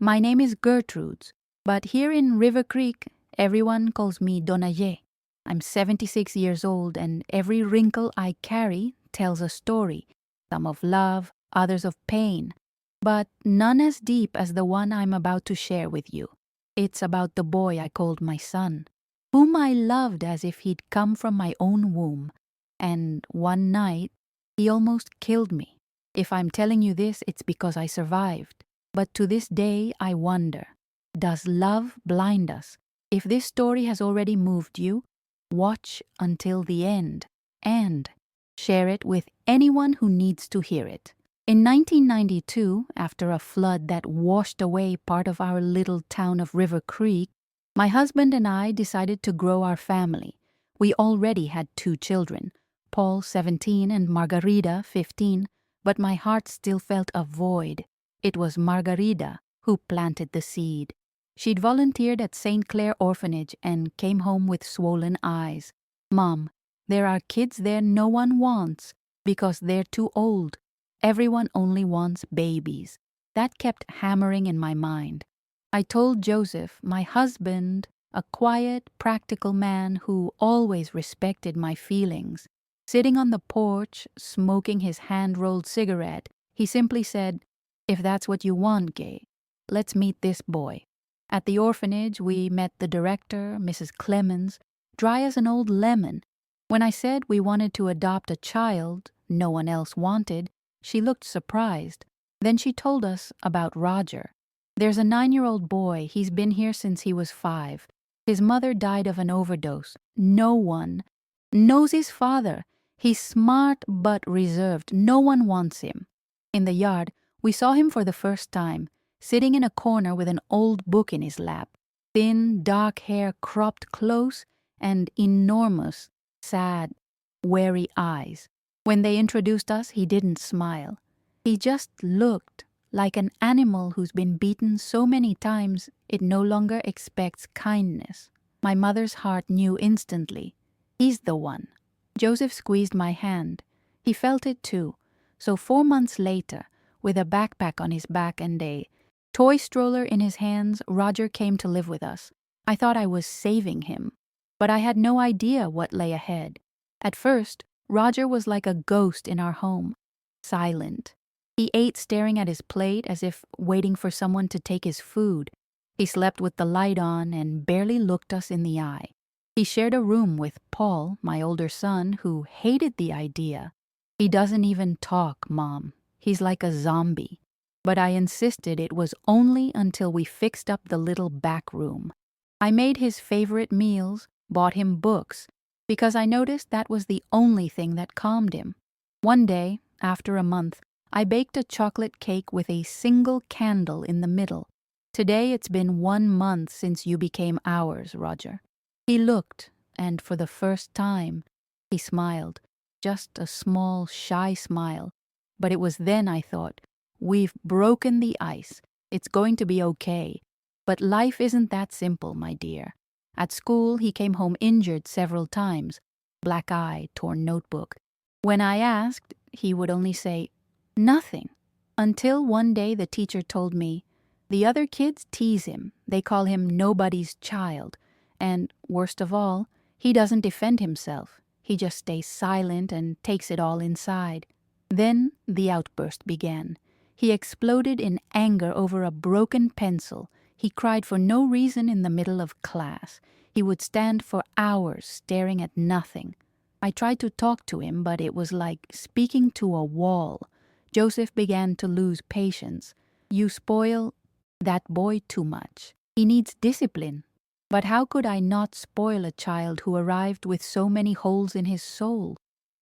My name is Gertrude, but here in River Creek, everyone calls me Donna Ye. I'm 76 years old, and every wrinkle I carry tells a story, some of love, others of pain, but none as deep as the one I'm about to share with you. It's about the boy I called my son, whom I loved as if he'd come from my own womb, and one night he almost killed me. If I'm telling you this, it's because I survived. But to this day, I wonder, does love blind us? If this story has already moved you, watch until the end and share it with anyone who needs to hear it. In 1992, after a flood that washed away part of our little town of River Creek, my husband and I decided to grow our family. We already had 2 children, Paul, 17, and Margarita, 15, but my heart still felt a void. It was Margarita who planted the seed. She'd volunteered at St. Clair Orphanage and came home with swollen eyes. "Mom, there are kids there no one wants because they're too old. Everyone only wants babies." That kept hammering in my mind. I told Joseph, my husband, a quiet, practical man who always respected my feelings. Sitting on the porch, smoking his hand-rolled cigarette, he simply said, "If that's what you want, Gay, let's meet this boy." At the orphanage, we met the director, Mrs. Clemens, dry as an old lemon. When I said we wanted to adopt a child no one else wanted, she looked surprised. Then she told us about Roger. "There's a 9-year-old boy. He's been here since he was 5. His mother died of an overdose. No one knows his father. He's smart but reserved. No one wants him." In the yard, we saw him for the first time, sitting in a corner with an old book in his lap, thin, dark hair cropped close, and enormous, sad, wary eyes. When they introduced us, he didn't smile. He just looked like an animal who's been beaten so many times it no longer expects kindness. My mother's heart knew instantly. He's the one. Joseph squeezed my hand. He felt it too. So 4 months later, with a backpack on his back and a toy stroller in his hands, Roger came to live with us. I thought I was saving him, but I had no idea what lay ahead. At first, Roger was like a ghost in our home, silent. He ate staring at his plate as if waiting for someone to take his food. He slept with the light on and barely looked us in the eye. He shared a room with Paul, my older son, who hated the idea. "He doesn't even talk, Mom. He's like a zombie." But I insisted it was only until we fixed up the little back room. I made his favorite meals, bought him books, because I noticed that was the only thing that calmed him. One day, after a month, I baked a chocolate cake with a single candle in the middle. "Today it's been 1 month since you became ours, Roger." He looked, and for the first time, he smiled. Just a small, shy smile. But it was then I thought, we've broken the ice. It's going to be okay. But life isn't that simple, my dear. At school, he came home injured several times. Black eye, torn notebook. When I asked, he would only say, "Nothing." Until one day the teacher told me, "The other kids tease him. They call him nobody's child. And, worst of all, he doesn't defend himself. He just stays silent and takes it all inside." Then the outburst began. He exploded in anger over a broken pencil. He cried for no reason in the middle of class. He would stand for hours staring at nothing. I tried to talk to him, but it was like speaking to a wall. Joseph began to lose patience. "You spoil that boy too much. He needs discipline." But how could I not spoil a child who arrived with so many holes in his soul?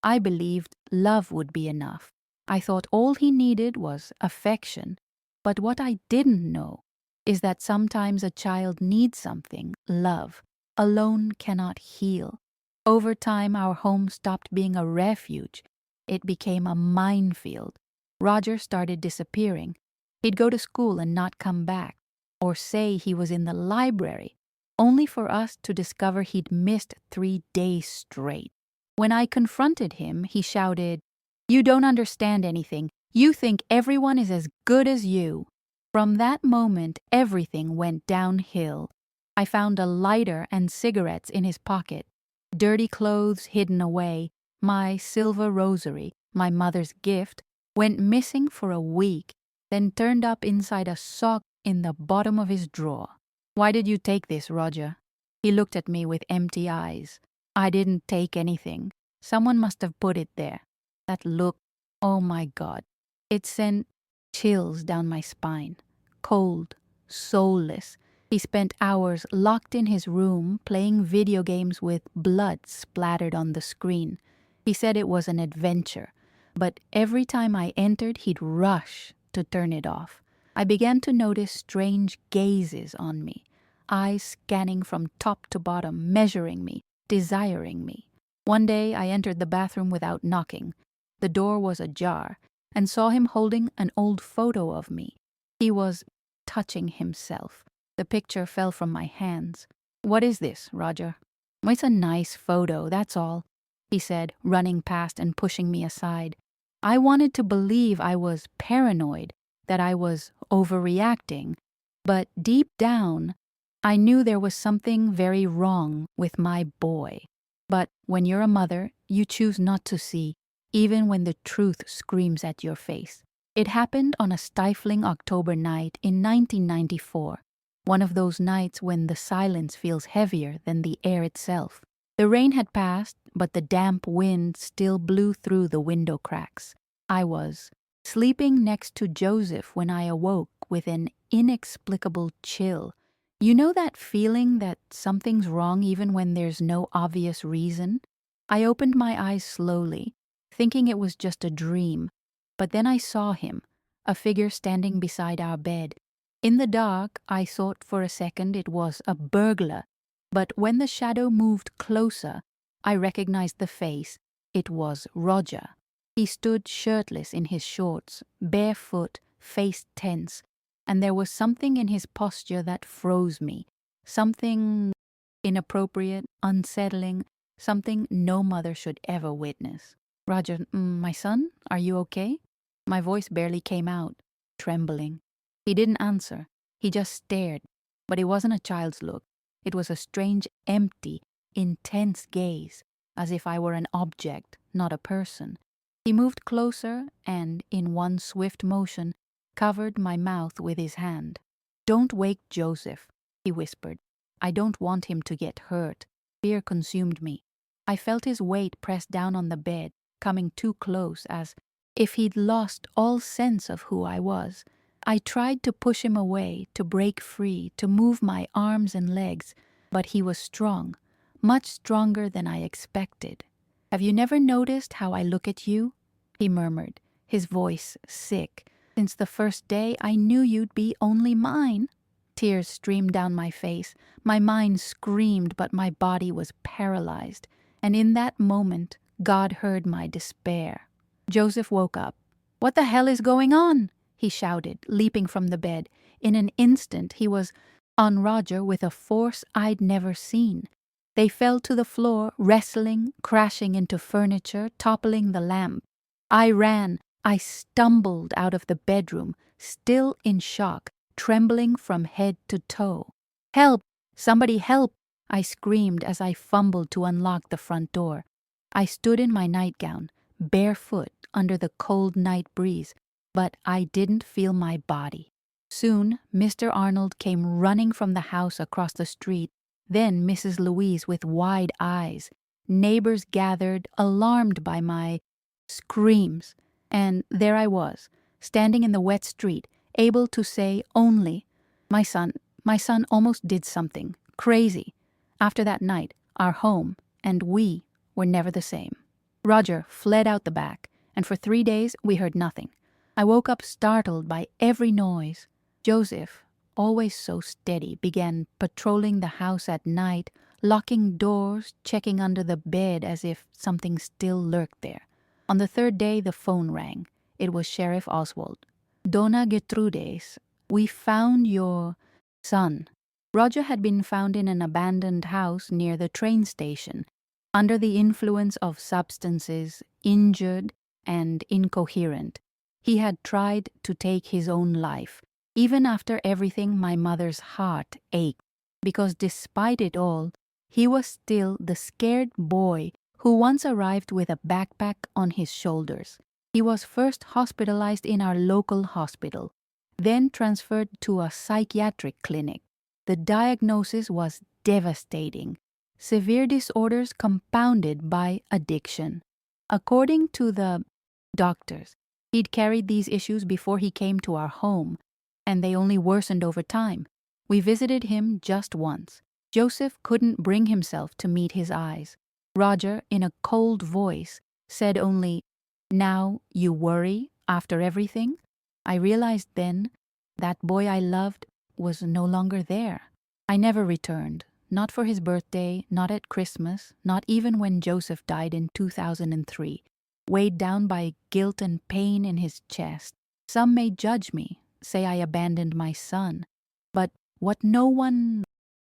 I believed love would be enough. I thought all he needed was affection. But what I didn't know is that sometimes a child needs something, love. Alone cannot heal. Over time, our home stopped being a refuge. It became a minefield. Roger started disappearing. He'd go to school and not come back, or say he was in the library, only for us to discover he'd missed 3 days straight. When I confronted him, he shouted, "You don't understand anything. You think everyone is as good as you." From that moment, everything went downhill. I found a lighter and cigarettes in his pocket, dirty clothes hidden away, my silver rosary, my mother's gift, went missing for a week, then turned up inside a sock in the bottom of his drawer. "Why did you take this, Roger?" He looked at me with empty eyes. "I didn't take anything. Someone must have put it there." That look, oh my God, it sent chills down my spine. Cold, soulless. He spent hours locked in his room playing video games with blood splattered on the screen. He said it was an adventure, but every time I entered, he'd rush to turn it off. I began to notice strange gazes on me, eyes scanning from top to bottom, measuring me, desiring me. One day I entered the bathroom without knocking. The door was ajar, and saw him holding an old photo of me. He was touching himself. The picture fell from my hands. "What is this, Roger?" "It's a nice photo, that's all," he said, running past and pushing me aside. I wanted to believe I was paranoid, that I was overreacting, but deep down, I knew there was something very wrong with my boy. But when you're a mother, you choose not to see, even when the truth screams at your face. It happened on a stifling October night in 1994, one of those nights when the silence feels heavier than the air itself. The rain had passed, but the damp wind still blew through the window cracks. I was sleeping next to Joseph when I awoke with an inexplicable chill. You know that feeling that something's wrong even when there's no obvious reason? I opened my eyes slowly, thinking it was just a dream, but then I saw him, a figure standing beside our bed. In the dark, I thought for a second it was a burglar, but when the shadow moved closer, I recognized the face. It was Roger. He stood shirtless in his shorts, barefoot, face tense, and there was something in his posture that froze me, something inappropriate, unsettling, something no mother should ever witness. "Roger, my son, are you okay?" My voice barely came out, trembling. He didn't answer. He just stared, but it wasn't a child's look. It was a strange, empty, intense gaze, as if I were an object, not a person. He moved closer and, in one swift motion, covered my mouth with his hand. "Don't wake Joseph," he whispered. "I don't want him to get hurt." Fear consumed me. I felt his weight press down on the bed, coming too close, as if he'd lost all sense of who I was. I tried to push him away, to break free, to move my arms and legs, but he was strong, much stronger than I expected. "Have you never noticed how I look at you?" he murmured, his voice sick. "Since the first day I knew you'd be only mine." Tears streamed down my face. My mind screamed, but my body was paralyzed. And in that moment, God heard my despair. Joseph woke up. "What the hell is going on?" he shouted, leaping from the bed. In an instant, he was on Roger with a force I'd never seen. They fell to the floor, wrestling, crashing into furniture, toppling the lamp. I ran. I stumbled out of the bedroom, still in shock, trembling from head to toe. "Help! Somebody help!" I screamed as I fumbled to unlock the front door. I stood in my nightgown, barefoot under the cold night breeze, but I didn't feel my body. Soon, Mr. Arnold came running from the house across the street, then Mrs. Louise with wide eyes. Neighbors gathered, alarmed by my screams, and there I was, standing in the wet street, able to say only, my son almost did something crazy. After that night, our home and we were never the same. Roger fled out the back, and for 3 days we heard nothing. I woke up startled by every noise. Joseph, always so steady, began patrolling the house at night, locking doors, checking under the bed as if something still lurked there. On the 3rd day, the phone rang. It was Sheriff Oswald. "Donna Gertrudes, we found your son." Roger had been found in an abandoned house near the train station, under the influence of substances, injured and incoherent. He had tried to take his own life. Even after everything, my mother's heart ached, because despite it all, he was still the scared boy who once arrived with a backpack on his shoulders. He was first hospitalized in our local hospital, then transferred to a psychiatric clinic. The diagnosis was devastating: severe disorders compounded by addiction. According to the doctors, he'd carried these issues before he came to our home, and they only worsened over time. We visited him just once. Joseph couldn't bring himself to meet his eyes. Roger, in a cold voice, said only, "Now you worry after everything?" I realized then that boy I loved was no longer there. I never returned, not for his birthday, not at Christmas, not even when Joseph died in 2003, weighed down by guilt and pain in his chest. Some may judge me, say I abandoned my son, but what no one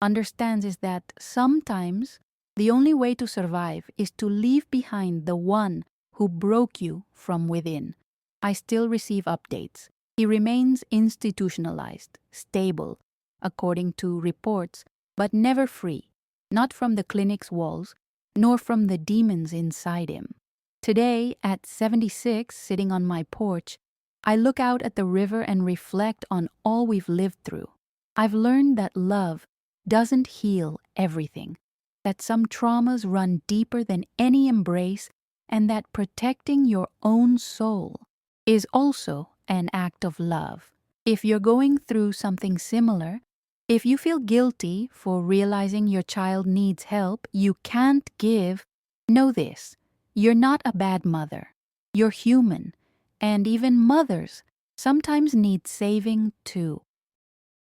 understands is that sometimes the only way to survive is to leave behind the one who broke you from within. I still receive updates. He remains institutionalized, stable, according to reports, but never free, not from the clinic's walls, nor from the demons inside him. Today, at 76, sitting on my porch, I look out at the river and reflect on all we've lived through. I've learned that love doesn't heal everything, that some traumas run deeper than any embrace, and that protecting your own soul is also an act of love. If you're going through something similar, if you feel guilty for realizing your child needs help you can't give, know this: you're not a bad mother. You're human, and even mothers sometimes need saving too.